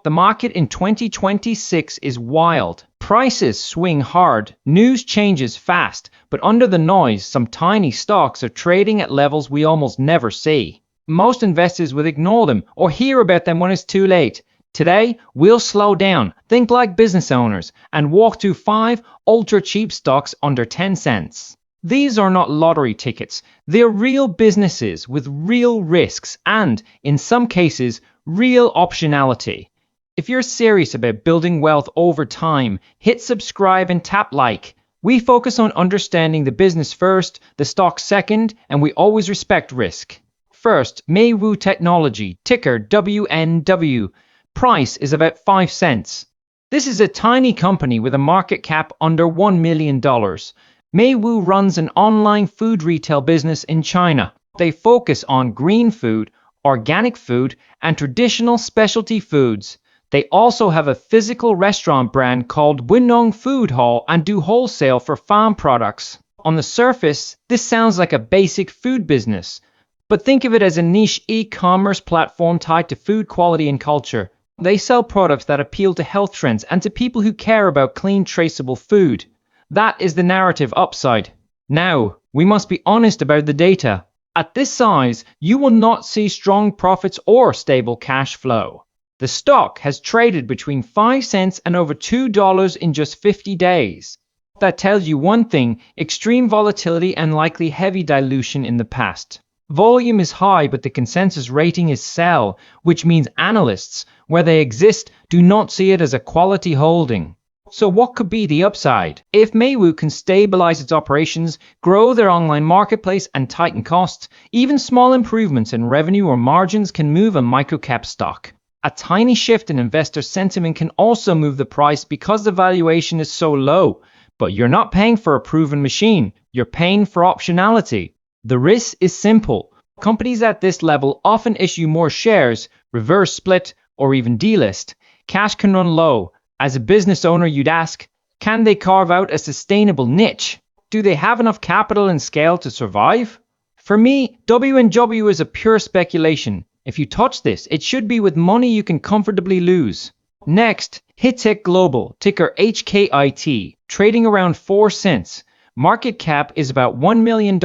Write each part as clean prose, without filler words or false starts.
The market in 2026 is wild. Prices swing hard, news changes fast, but under the noise, some tiny stocks are trading at levels we almost never see. Most investors will ignore them or hear about them when it's too late. Today, we'll slow down, think like business owners, and walk through 5 ultra-cheap stocks under 10 cents. These are not lottery tickets. They're real businesses with real risks and, in some cases, real optionality. If you're serious about building wealth over time, hit subscribe and tap like. We focus on understanding the business first, the stock second, and we always respect risk. First, MeiWu Technology, ticker WNW. Price is about 5 cents. This is a tiny company with a market cap under $1 million. MeiWu runs an online food retail business in China. They focus on green food, organic food, and traditional specialty foods. They also have a physical restaurant brand called Winong Food Hall and do wholesale for farm products. On the surface, this sounds like a basic food business, but think of it as a niche e-commerce platform tied to food quality and culture. They sell products that appeal to health trends and to people who care about clean, traceable food. That is the narrative upside. Now, we must be honest about the data. At this size, you will not see strong profits or stable cash flow. The stock has traded between 5 cents and over $2 in just 50 days. That tells you one thing: extreme volatility and likely heavy dilution in the past. Volume is high, but the consensus rating is sell, which means analysts, where they exist, do not see it as a quality holding. So what could be the upside? If MeiWu can stabilize its operations, grow their online marketplace, and tighten costs, even small improvements in revenue or margins can move a microcap stock. A tiny shift in investor sentiment can also move the price because the valuation is so low. But you're not paying for a proven machine, you're paying for optionality. The risk is simple. Companies at this level often issue more shares, reverse split, or even delist. Cash can run low. As a business owner, you'd ask, can they carve out a sustainable niche? Do they have enough capital and scale to survive? For me, WNW is a pure speculation. If you touch this, it should be with money you can comfortably lose. Next, HiTek Global, ticker HKIT, trading around 4 cents. Market cap is about $1 million.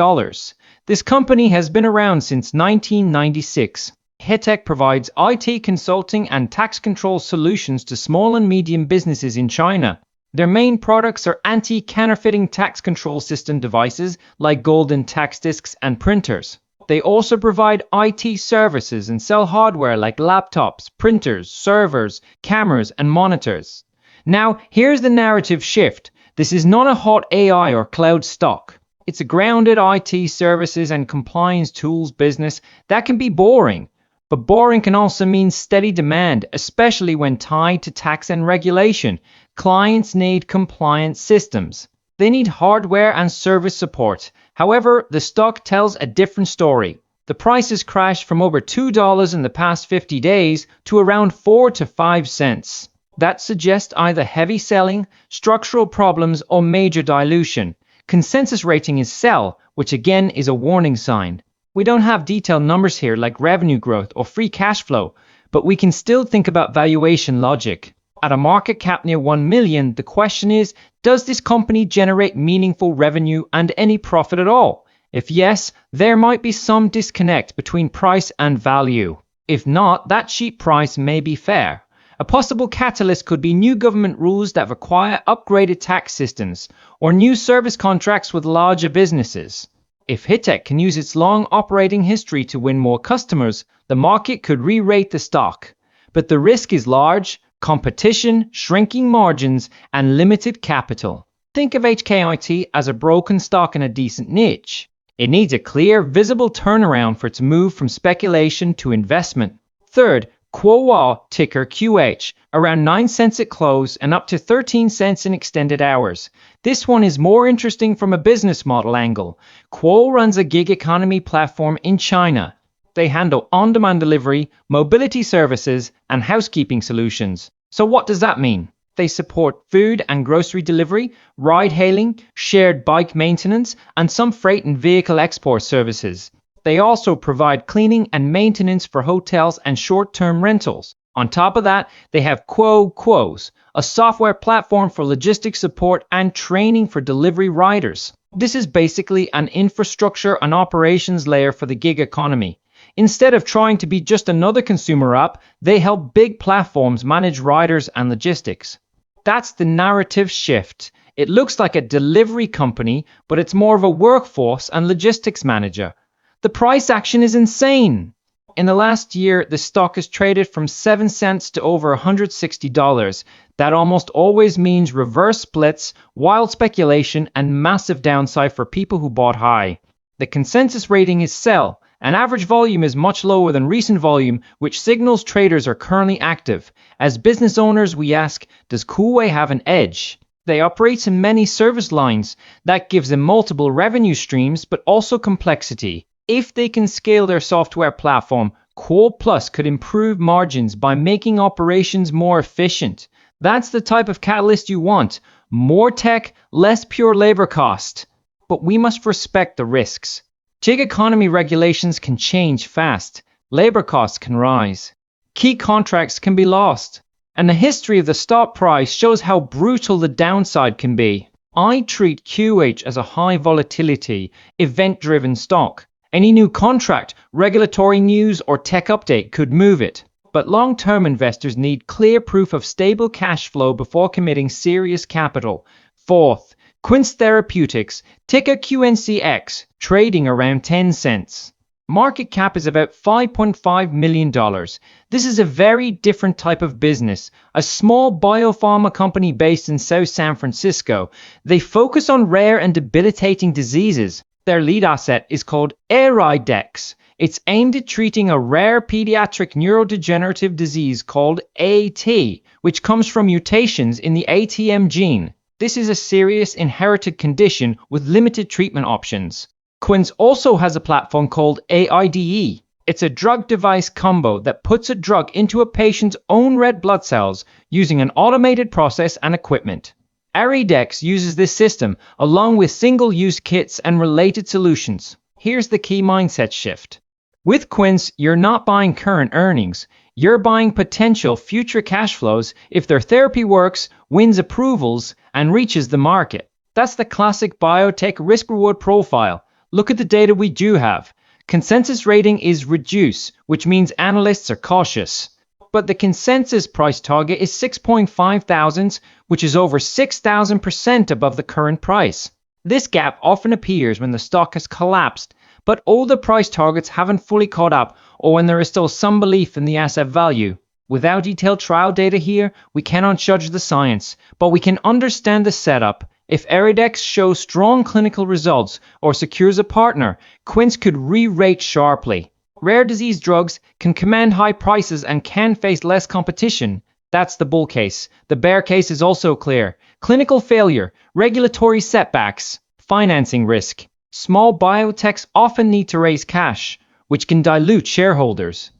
This company has been around since 1996. HiTek provides IT consulting and tax control solutions to small and medium businesses in China. Their main products are anti-counterfeiting tax control system devices like golden tax discs and printers. They also provide IT services and sell hardware like laptops, printers, servers, cameras, and monitors. Now, here's the narrative shift. This is not a hot AI or cloud stock. It's a grounded IT services and compliance tools business that can be boring. But boring can also mean steady demand, especially when tied to tax and regulation. Clients need compliant systems. They need hardware and service support. However, the stock tells a different story. The price has crashed from over $2 in the past 50 days to around 4 to 5 cents. That suggests either heavy selling, structural problems, or major dilution. Consensus rating is sell, which again is a warning sign. We don't have detailed numbers here like revenue growth or free cash flow, but we can still think about valuation logic. At a market cap near 1 million, the question is, does this company generate meaningful revenue and any profit at all? If yes, there might be some disconnect between price and value. If not, that cheap price may be fair. A possible catalyst could be new government rules that require upgraded tax systems or new service contracts with larger businesses. If HiTek can use its long operating history to win more customers, the market could re-rate the stock. But the risk is large: competition, shrinking margins, and limited capital. Think of HKIT as a broken stock in a decent niche. It needs a clear, visible turnaround for it to move from speculation to investment. Third, Quhuo, ticker QH, around 9 cents at close and up to 13 cents in extended hours. This one is more interesting from a business model angle. Quhuo runs a gig economy platform in China. They handle on-demand delivery, mobility services, and housekeeping solutions. So what does that mean? They support food and grocery delivery, ride-hailing, shared bike maintenance, and some freight and vehicle export services. They also provide cleaning and maintenance for hotels and short-term rentals. On top of that, they have Quhuo, a software platform for logistics support and training for delivery riders. This is basically an infrastructure and operations layer for the gig economy. Instead of trying to be just another consumer app, they help big platforms manage riders and logistics. That's the narrative shift. It looks like a delivery company, but it's more of a workforce and logistics manager. The price action is insane. In the last year, the stock has traded from 7 cents to over $160. That almost always means reverse splits, wild speculation, and massive downside for people who bought high. The consensus rating is sell, and average volume is much lower than recent volume, which signals traders are currently active. As business owners, we ask, does Quhuo have an edge? They operate in many service lines. That gives them multiple revenue streams, but also complexity. If they can scale their software platform, Quhuo Plus could improve margins by making operations more efficient. That's the type of catalyst you want. More tech, less pure labor cost. But we must respect the risks. Gig economy regulations can change fast. Labor costs can rise. Key contracts can be lost. And the history of the stock price shows how brutal the downside can be. I treat QH as a high volatility, event-driven stock. Any new contract, regulatory news, or tech update could move it. But long-term investors need clear proof of stable cash flow before committing serious capital. Fourth, Quince Therapeutics, ticker QNCX, trading around 10 cents. Market cap is about $5.5 million. This is a very different type of business. A small biopharma company based in South San Francisco. They focus on rare and debilitating diseases. Their lead asset is called HiTek. It's aimed at treating a rare pediatric neurodegenerative disease called AT, which comes from mutations in the ATM gene. This is a serious inherited condition with limited treatment options. Quince also has a platform called AIDE. It's a drug-device combo that puts a drug into a patient's own red blood cells using an automated process and equipment. HiTek uses this system along with single-use kits and related solutions. Here's the key mindset shift. With Quince, you're not buying current earnings. You're buying potential future cash flows if their therapy works, wins approvals, and reaches the market. That's the classic biotech risk-reward profile. Look at the data we do have. Consensus rating is reduce, which means analysts are cautious. But the consensus price target is 6.5 thousands, which is over 6,000% above the current price. This gap often appears when the stock has collapsed, but older price targets haven't fully caught up or when there is still some belief in the asset value. Without detailed trial data here, we cannot judge the science, but we can understand the setup. If HiTek shows strong clinical results or secures a partner, Quince could re-rate sharply. Rare disease drugs can command high prices and can face less competition. That's the bull case. The bear case is also clear. Clinical failure, regulatory setbacks, financing risk. Small biotechs often need to raise cash, which can dilute shareholders.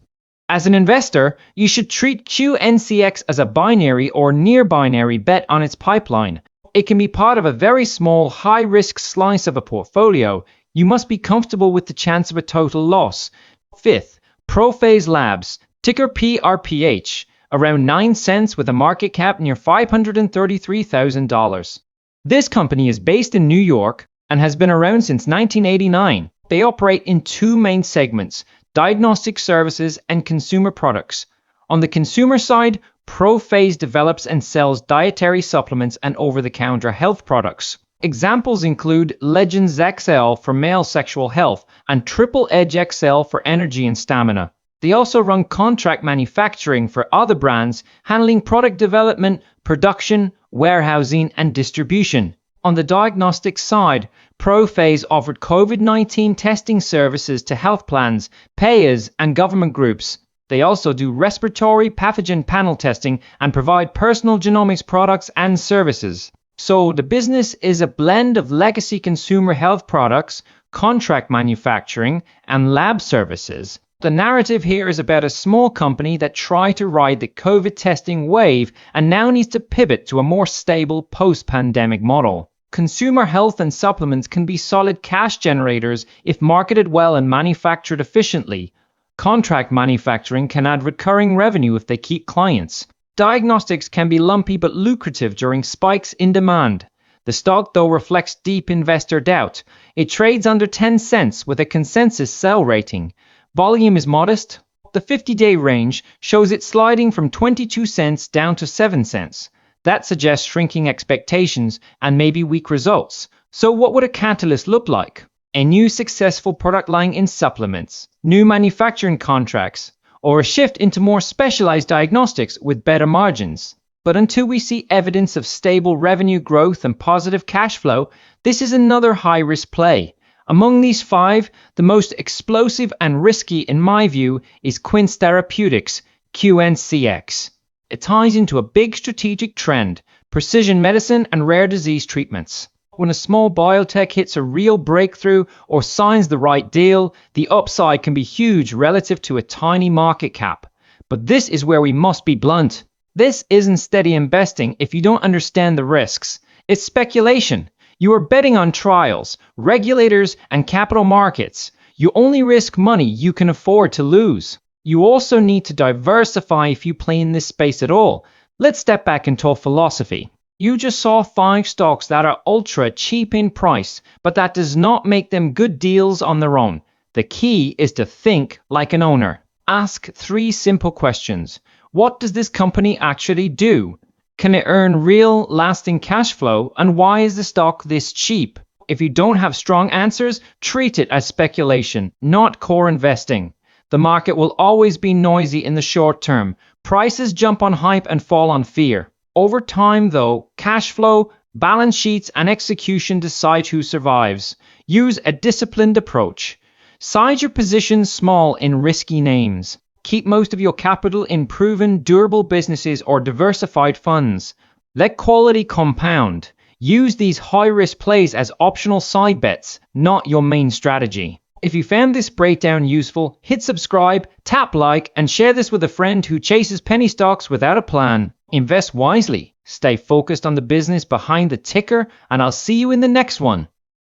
As an investor, you should treat QNCX as a binary or near-binary bet on its pipeline. It can be part of a very small, high-risk slice of a portfolio. You must be comfortable with the chance of a total loss. Fifth, ProPhase Labs, ticker PRPH, around 9 cents with a market cap near $533,000. This company is based in New York and has been around since 1989. They operate in two main segments, diagnostic services and consumer products. On the consumer side, ProPhase develops and sells dietary supplements and over-the-counter health products. Examples include Legends XL for male sexual health and Triple Edge XL for energy and stamina. They also run contract manufacturing for other brands, handling product development, production, warehousing, and distribution. On the diagnostics side, ProPhase offered COVID-19 testing services to health plans, payers, and government groups. They also do respiratory pathogen panel testing and provide personal genomics products and services. So the business is a blend of legacy consumer health products, contract manufacturing, and lab services. The narrative here is about a small company that tried to ride the COVID testing wave and now needs to pivot to a more stable post-pandemic model. Consumer health and supplements can be solid cash generators if marketed well and manufactured efficiently. Contract manufacturing can add recurring revenue if they keep clients. Diagnostics can be lumpy but lucrative during spikes in demand. The stock, though, reflects deep investor doubt. It trades under 10 cents with a consensus sell rating. Volume is modest. The 50-day range shows it sliding from 22 cents down to 7 cents. That suggests shrinking expectations and maybe weak results. So what would a catalyst look like? A new successful product line in supplements, new manufacturing contracts, or a shift into more specialized diagnostics with better margins. But until we see evidence of stable revenue growth and positive cash flow, this is another high-risk play. Among these five, the most explosive and risky in my view is Quince Therapeutics, QNCX. It ties into a big strategic trend, precision medicine and rare disease treatments. When a small biotech hits a real breakthrough or signs the right deal, the upside can be huge relative to a tiny market cap. But this is where we must be blunt. This isn't steady investing if you don't understand the risks. It's speculation. You are betting on trials, regulators, and capital markets. You only risk money you can afford to lose. You also need to diversify if you play in this space at all. Let's step back and talk philosophy. You just saw 5 stocks that are ultra cheap in price, but that does not make them good deals on their own. The key is to think like an owner. Ask 3 simple questions. What does this company actually do? Can it earn real, lasting cash flow? And why is the stock this cheap? If you don't have strong answers, treat it as speculation, not core investing. The market will always be noisy in the short term. Prices jump on hype and fall on fear. Over time, though, cash flow, balance sheets, and execution decide who survives. Use a disciplined approach. Size your positions small in risky names. Keep most of your capital in proven, durable businesses or diversified funds. Let quality compound. Use these high-risk plays as optional side bets, not your main strategy. If you found this breakdown useful, hit subscribe, tap like, and share this with a friend who chases penny stocks without a plan. Invest wisely, stay focused on the business behind the ticker, and I'll see you in the next one.